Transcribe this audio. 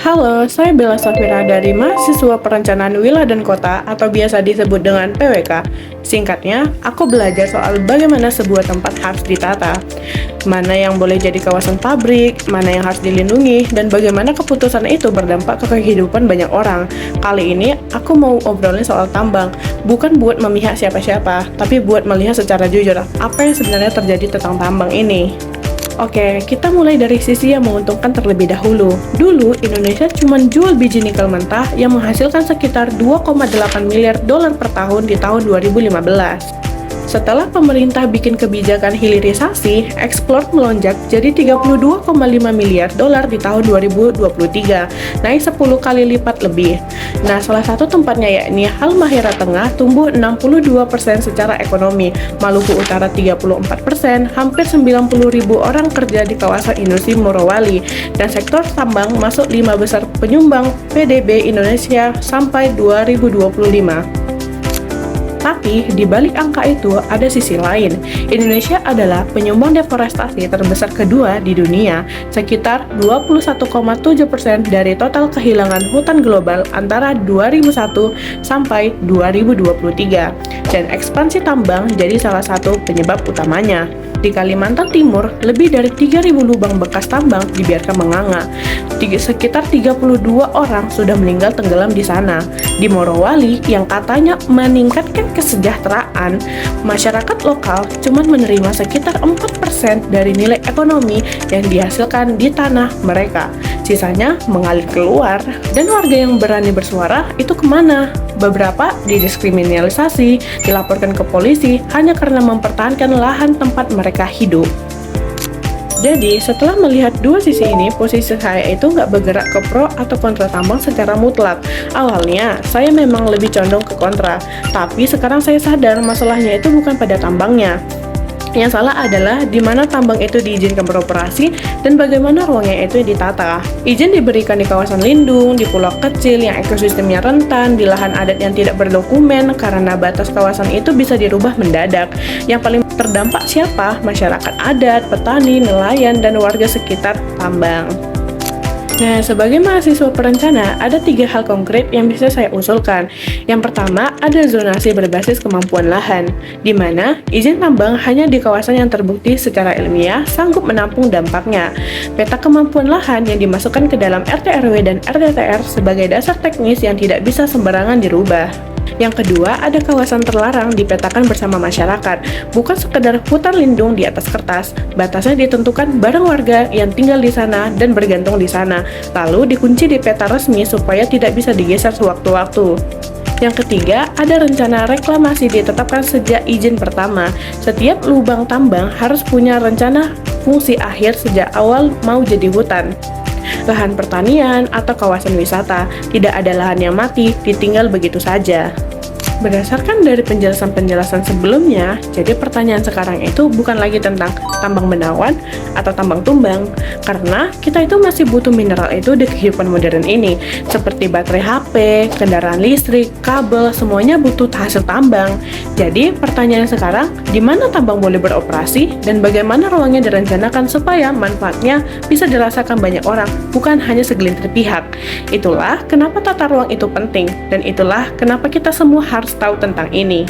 Halo, saya Bella Safira dari Mahasiswa Perencanaan Wilayah dan Kota atau biasa disebut dengan PWK. Singkatnya, aku belajar soal bagaimana sebuah tempat harus ditata, mana yang boleh jadi kawasan pabrik, mana yang harus dilindungi, dan bagaimana keputusan itu berdampak ke kehidupan banyak orang. Kali ini, aku mau obrolin soal tambang, bukan buat memihak siapa-siapa, tapi buat melihat secara jujur apa yang sebenarnya terjadi tentang tambang ini. Oke, kita mulai dari sisi yang menguntungkan terlebih dahulu. Dulu, Indonesia cuma jual biji nikel mentah yang menghasilkan sekitar 2,8 miliar dolar per tahun di tahun 2015. Setelah pemerintah bikin kebijakan hilirisasi, ekspor melonjak jadi 32,5 miliar dolar di tahun 2023, naik 10 kali lipat lebih. Nah, salah satu tempatnya yakni Halmahera Tengah tumbuh 62% secara ekonomi, Maluku Utara 34%, hampir 90.000 orang kerja di kawasan industri Morowali, dan sektor tambang masuk 5 besar penyumbang PDB Indonesia sampai 2025. Tapi, di balik angka itu, ada sisi lain. Indonesia adalah penyumbang deforestasi terbesar kedua di dunia, sekitar 21,7% dari total kehilangan hutan global antara 2001 sampai 2023. Dan ekspansi tambang jadi salah satu penyebab utamanya. Di Kalimantan Timur, lebih dari 3.000 lubang bekas tambang dibiarkan menganga. Sekitar 32 orang sudah meninggal tenggelam di sana. Di Morowali, yang katanya meningkatkan kesejahteraan, masyarakat lokal cuma menerima sekitar 4% dari nilai ekonomi yang dihasilkan di tanah mereka. Sisanya mengalir keluar, dan warga yang berani bersuara itu kemana? Beberapa didiskriminalisasi, dilaporkan ke polisi hanya karena mempertahankan lahan tempat mereka hidup. Jadi, setelah melihat dua sisi ini, posisi saya itu nggak bergerak ke pro atau kontra tambang secara mutlak. Awalnya, saya memang lebih condong ke kontra, tapi sekarang saya sadar masalahnya itu bukan pada tambangnya. Yang salah adalah di mana tambang itu diizinkan beroperasi dan bagaimana ruangnya itu ditata. Izin diberikan di kawasan lindung, di pulau kecil yang ekosistemnya rentan, di lahan adat yang tidak berdokumen karena batas kawasan itu bisa dirubah mendadak. Yang paling terdampak siapa? Masyarakat adat, petani, nelayan, dan warga sekitar tambang. Nah, sebagai mahasiswa perencana, ada 3 hal konkret yang bisa saya usulkan. Yang pertama, ada zonasi berbasis kemampuan lahan, di mana izin tambang hanya di kawasan yang terbukti secara ilmiah sanggup menampung dampaknya. Peta kemampuan lahan yang dimasukkan ke dalam RT/RW dan RDTR sebagai dasar teknis yang tidak bisa sembarangan dirubah. Yang kedua, ada kawasan terlarang dipetakan bersama masyarakat, bukan sekedar hutan lindung di atas kertas. Batasnya ditentukan bareng warga yang tinggal di sana dan bergantung di sana, lalu dikunci di peta resmi supaya tidak bisa digeser sewaktu-waktu. Yang ketiga, ada rencana reklamasi ditetapkan sejak izin pertama. Setiap lubang tambang harus punya rencana fungsi akhir sejak awal mau jadi hutan, lahan pertanian, atau kawasan wisata. Tidak ada lahan yang mati, ditinggal begitu saja. Berdasarkan dari penjelasan-penjelasan sebelumnya, jadi pertanyaan sekarang itu bukan lagi tentang tambang bendawan atau tambang tumbang, karena kita itu masih butuh mineral itu di kehidupan modern ini, seperti baterai HP, kendaraan listrik, kabel, semuanya butuh hasil tambang. Jadi pertanyaan sekarang, di mana tambang boleh beroperasi dan bagaimana ruangnya direncanakan supaya manfaatnya bisa dirasakan banyak orang, bukan hanya segelintir pihak. Itulah kenapa tata ruang itu penting, dan itulah kenapa kita semua harus tahu tentang ini.